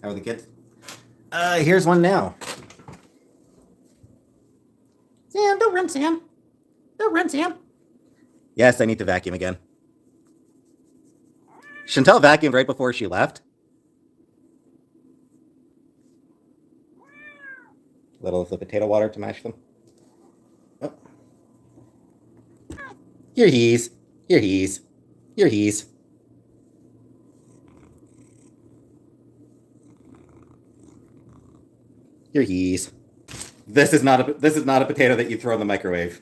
How are the kids? Here's one now. Sam, don't run, Sam. Don't run, Sam. Yes, I need to vacuum again. Chantal vacuumed right before she left. A little of the potato water to match them. Oh. Here he's. Here he's. Here he's. Here he's. This is not a potato that you throw in the microwave.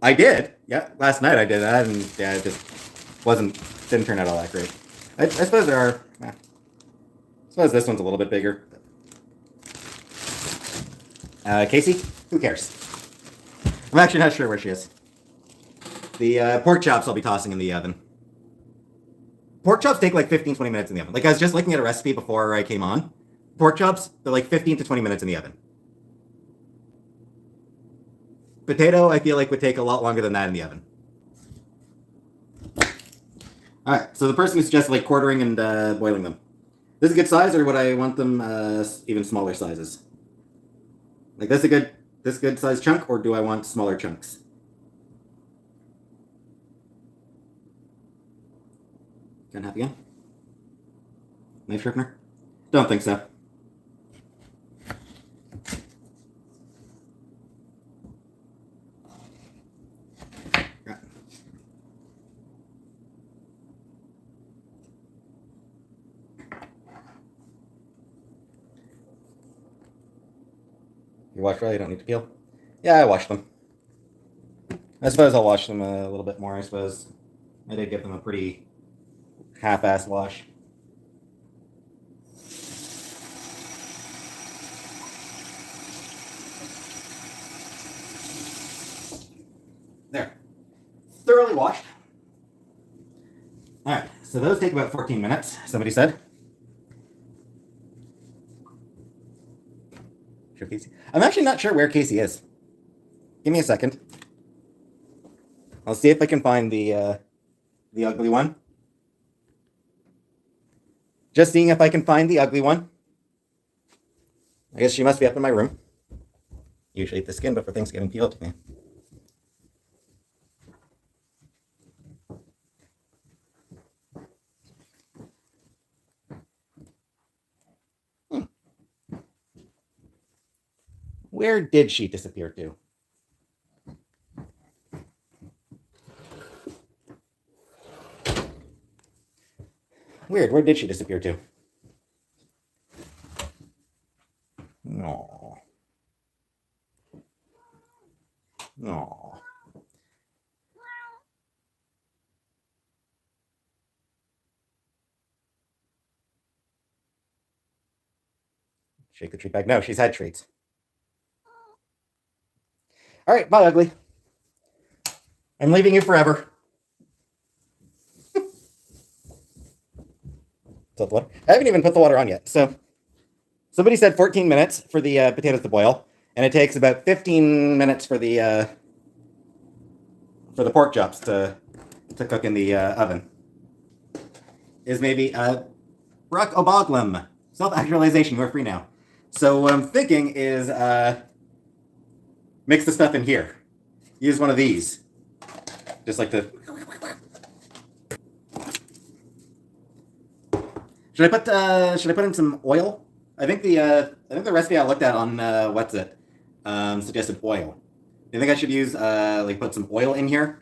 I did. Yeah, last night I did that, and yeah, it just didn't turn out all that great. I suppose there are. I suppose this one's a little bit bigger. Casey, who cares? I'm actually not sure where she is. The pork chops I'll be tossing in the oven. Pork chops take like 15-20 minutes in the oven. Like I was just looking at a recipe before I came on. Pork chops, they're like 15 to 20 minutes in the oven. Potato, I feel like would take a lot longer than that in the oven. All right, so the person who suggested like quartering and boiling them. This is a good size, or would I want them even smaller sizes? Like this a good size chunk, or do I want smaller chunks? Can I have again? Knife sharpener? Don't think so. You wash well, you don't need to peel. Yeah, I washed them. I suppose I'll wash them a little bit more, I suppose. I did give them a pretty half-ass wash. There. Thoroughly washed. Alright, so those take about 14 minutes, somebody said. Sure, Casey. I'm actually not sure where Casey is. Give me a second. I'll see if I can find the ugly one. Just seeing if I can find the ugly one. I guess she must be up in my room. Usually eat the skin before things getting peeled. Yeah. Where did she disappear to? Weird, where did she disappear to? No. No. Shake the treat bag. No, she's had treats. All right, bye, ugly. I'm leaving you forever. I haven't even put the water on yet. So somebody said 14 minutes for the potatoes to boil, and it takes about 15 minutes for the pork chops to cook in the oven. Is maybe Brock O'Boglum. Self-actualization, you are free now. So what I'm thinking is mix the stuff in here. Use one of these. Just like the... Should I put in some oil? I think the recipe I looked at on suggested oil. Do you think I should use put some oil in here?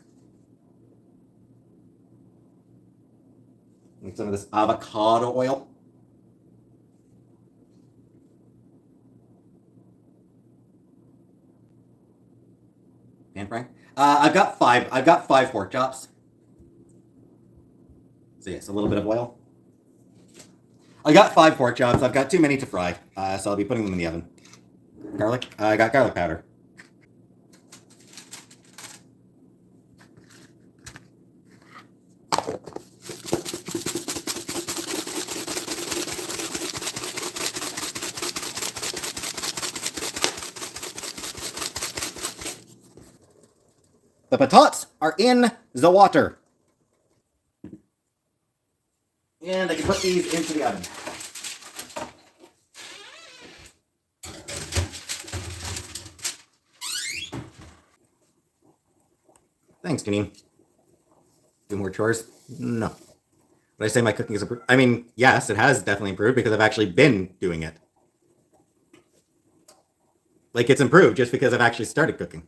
Like some of this avocado oil. Pan frying. I've got five pork chops. So yes, a little bit of oil. I got 5 pork chops. I've got too many to fry, so I'll be putting them in the oven. Garlic. I got garlic powder. The potatoes are in the water. And I can put these into the oven. Thanks, Janine. Do more chores? No. Would I say my cooking is improved? I mean, yes, it has definitely improved because I've actually been doing it. Like, it's improved just because I've actually started cooking.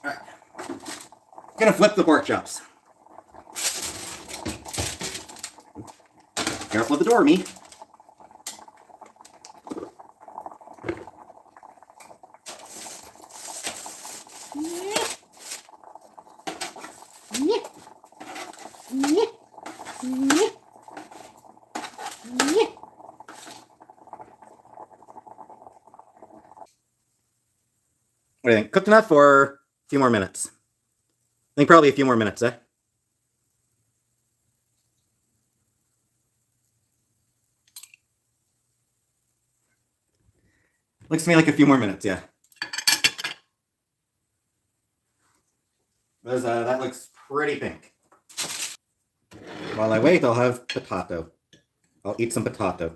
All right. I'm gonna flip the pork chops. Careful at the door, me. What do you think? Cooked enough or a few more minutes? I think probably a few more minutes, eh? Looks to me like a few more minutes, yeah. That looks pretty pink. While I wait, I'll have potato. I'll eat some potato.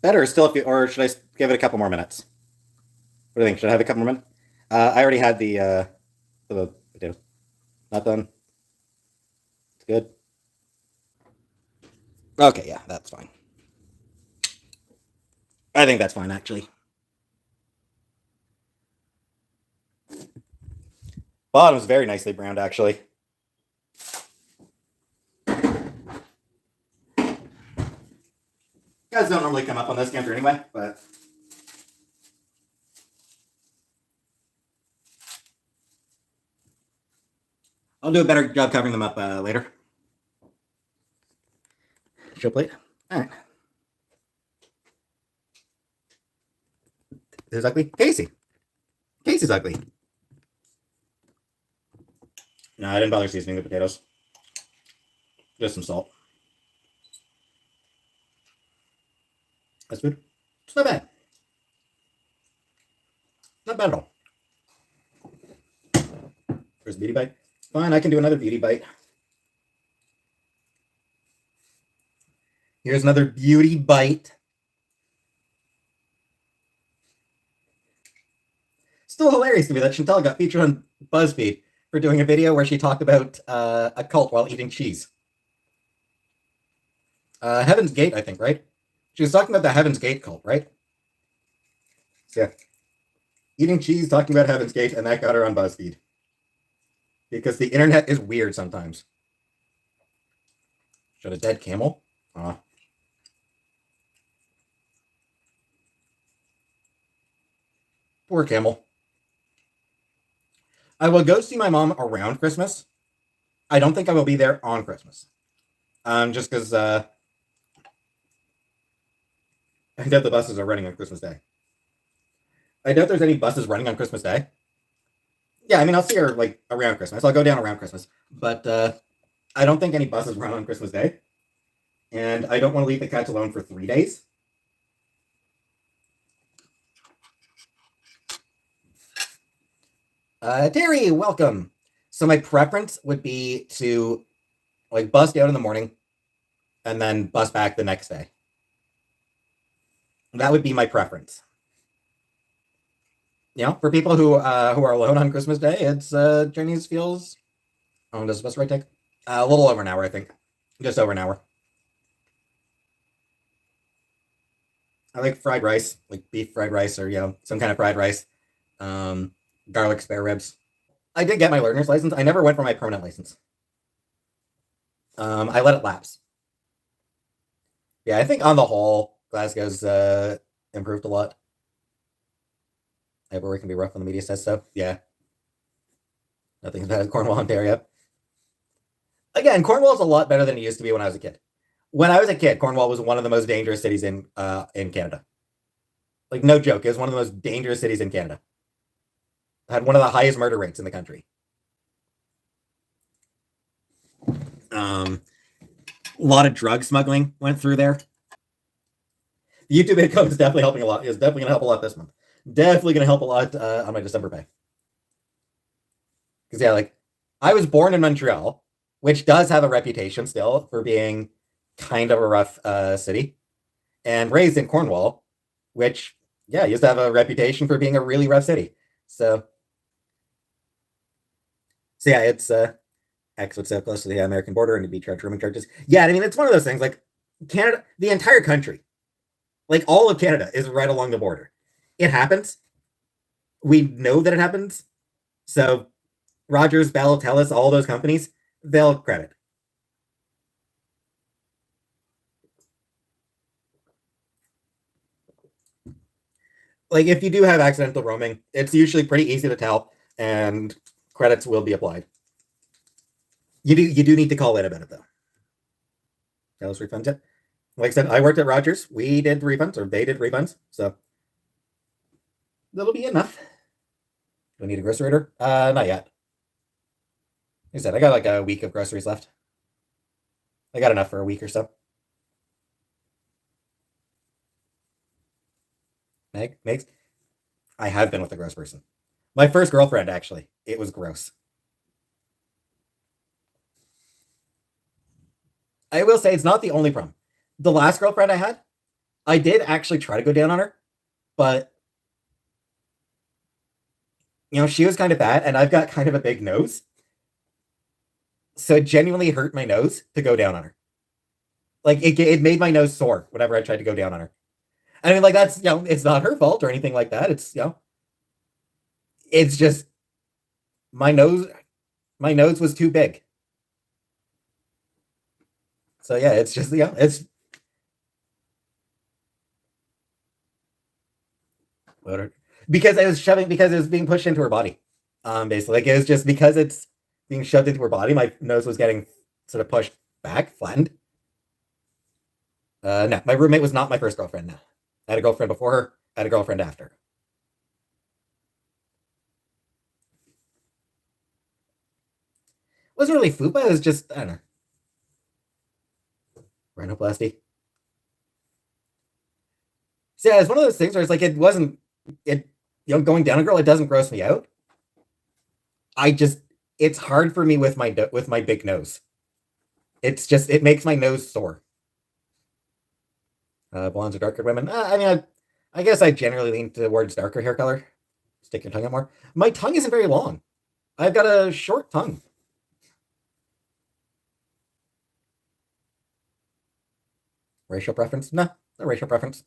Better still, or should I give it a couple more minutes? What do you think? Should I have a couple more minutes? I already had the potato. Not done. It's good. Okay, yeah, that's fine. I think that's fine, actually. Bottom's very nicely browned, actually. Guys don't normally come up on this counter anyway, but I'll do a better job covering them up later. Show plate. All right. Who's ugly? Casey. Casey's ugly. No, I didn't bother seasoning the potatoes. Just some salt. That's good. It's not bad. Not bad at all. There's a beauty bite. Fine, I can do another beauty bite. Here's another beauty bite. Still hilarious to me that Chantal got featured on BuzzFeed for doing a video where she talked about a cult while eating cheese. Heaven's Gate, I think, right? She was talking about the Heaven's Gate cult, right? So, yeah. Eating cheese, talking about Heaven's Gate, and that got her on BuzzFeed. Because the internet is weird sometimes. Should a dead camel? Poor camel. I will go see my mom around Christmas. I don't think I will be there on Christmas. Just because I doubt the buses are running on Christmas Day. I doubt there's any buses running on Christmas Day. Yeah, I mean, I'll see her like around Christmas. I'll go down around Christmas. But I don't think any buses run on Christmas Day. And I don't want to leave the cats alone for 3 days. Terry, welcome. So my preference would be to like bust out in the morning and then bus back the next day. That would be my preference. You know, for people who are alone on Christmas Day, it's Chinese feels. Oh, does the bus ride take? A little over an hour, I think. Just over an hour. I like fried rice, like beef fried rice, or some kind of fried rice. Garlic spare ribs. I did get my learner's license. I never went for my permanent license. I let it lapse. Yeah, I think on the whole, Glasgow's improved a lot. Everywhere can be rough when the media says so. Yeah. Nothing's bad as Cornwall, Ontario. Again, Cornwall's a lot better than it used to be when I was a kid. When I was a kid, Cornwall was one of the most dangerous cities in Canada. Like, no joke, it was one of the most dangerous cities in Canada. It had one of the highest murder rates in the country. A lot of drug smuggling went through there. The YouTube income is definitely helping a lot. It's definitely going to help a lot this month. Definitely going to help a lot on my December pay. Because, yeah, like, I was born in Montreal. which does have a reputation still for being kind of a rough city, and raised in Cornwall, which, yeah, used to have a reputation for being a really rough city. So yeah, it's X would sit close to the American border and to be charged roaming charges. Yeah, I mean, it's one of those things like Canada, the entire country, like all of Canada is right along the border. It happens. We know that it happens. So Rogers, Bell, TELUS, all those companies, they'll credit. Like if you do have accidental roaming, it's usually pretty easy to tell, and credits will be applied. You do need to call in about it though. Those refunds, yeah. Like I said, I worked at Rogers. We did refunds, or they did refunds, so that'll be enough. Do I need a grocery order? Not yet. Like I said, I got like a week of groceries left. I got enough for a week or so. Megs, I have been with a gross person. My first girlfriend, actually. It was gross. I will say it's not the only problem. The last girlfriend I had, I did actually try to go down on her, but she was kind of bad, and I've got kind of a big nose. So it genuinely hurt my nose to go down on her. Like it made my nose sore whenever I tried to go down on her. I mean, like that's it's not her fault or anything like that. It's just my nose was too big. So yeah, it's just it's because it was being pushed into her body. Basically, like it was just because it's being shoved into her body. My nose was getting sort of pushed back, flattened. No, my roommate was not my first girlfriend. No, I had a girlfriend before her. I had a girlfriend after. It wasn't really fupa. It was just I don't know. Rhinoplasty. So yeah, it's one of those things where it's like it wasn't it going down a girl. It doesn't gross me out. It's hard for me with my big nose. It makes my nose sore. Blondes or darker women. I mean, I guess I generally lean towards darker hair color. Stick your tongue out more. My tongue isn't very long. I've got a short tongue. Racial preference? No racial preference.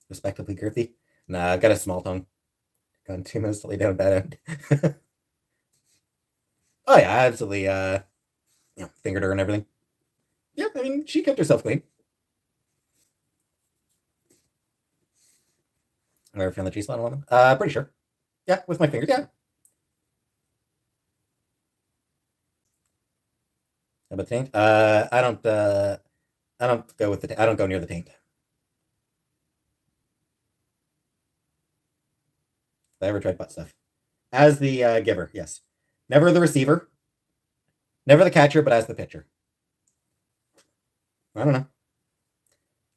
Respectively girthy? Nah, I've got a small tongue. Gone 2 minutes to lay down bed end. Oh yeah, absolutely. Fingered her and everything. Yeah, I mean, she kept herself clean. I've ever found the cheese on a woman? Pretty sure. Yeah, with my fingers. Yeah. How about the taint? I don't go with the. I don't go near the taint. If I ever tried butt stuff, as the giver, yes. Never the receiver. Never the catcher, but as the pitcher. I don't know.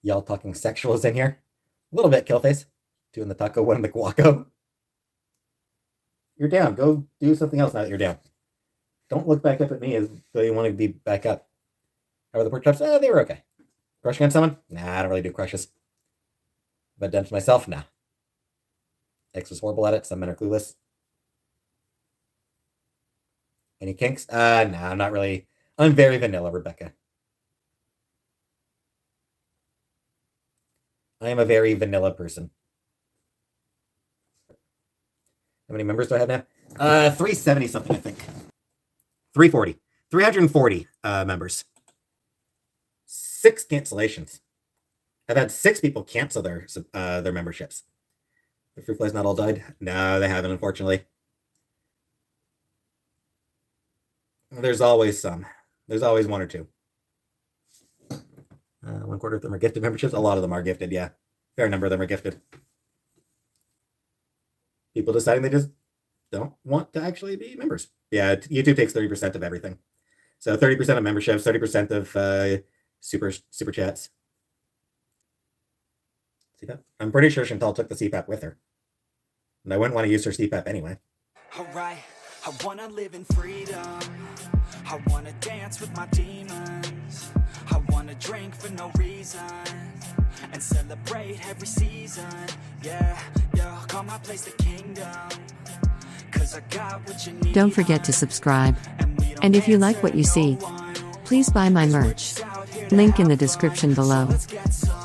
Y'all talking sexuals in here? A little bit, Killface. Doing the taco one, the guaco. You're down. Go do something else now that you're down. Don't look back up at me as though you want to be back up. How were the pork chops? They were okay. Crushing on someone? Nah, I don't really do crushes. Have I done it to myself? Nah. X was horrible at it. Some men are clueless. Any kinks? Nah, I'm not really. I'm very vanilla, Rebecca. I am a very vanilla person. How many members do I have now? 370 something, I think. 340. 340 members. 6 cancellations. I've had 6 people cancel their memberships. The fruit flies not all died? No, they haven't, unfortunately. There's always some. There's always 1 or 2. 1/4 of them are gifted memberships. A lot of them are gifted, yeah. Fair number of them are gifted. People deciding they just don't want to actually be members. Yeah, YouTube takes 30% of everything. So 30% of memberships, 30% of super chats. CPAP? I'm pretty sure Chantal took the CPAP with her. And I wouldn't want to use her CPAP anyway. Alright, I wanna live in freedom. I wanna dance with my demons. I wanna drink for no reason and celebrate every season. Yeah, yeah, call my place the kingdom. 'Cause I got what you need. Don't forget to subscribe. And if you like what you see, please buy my merch. Link in the description below. Let's get some.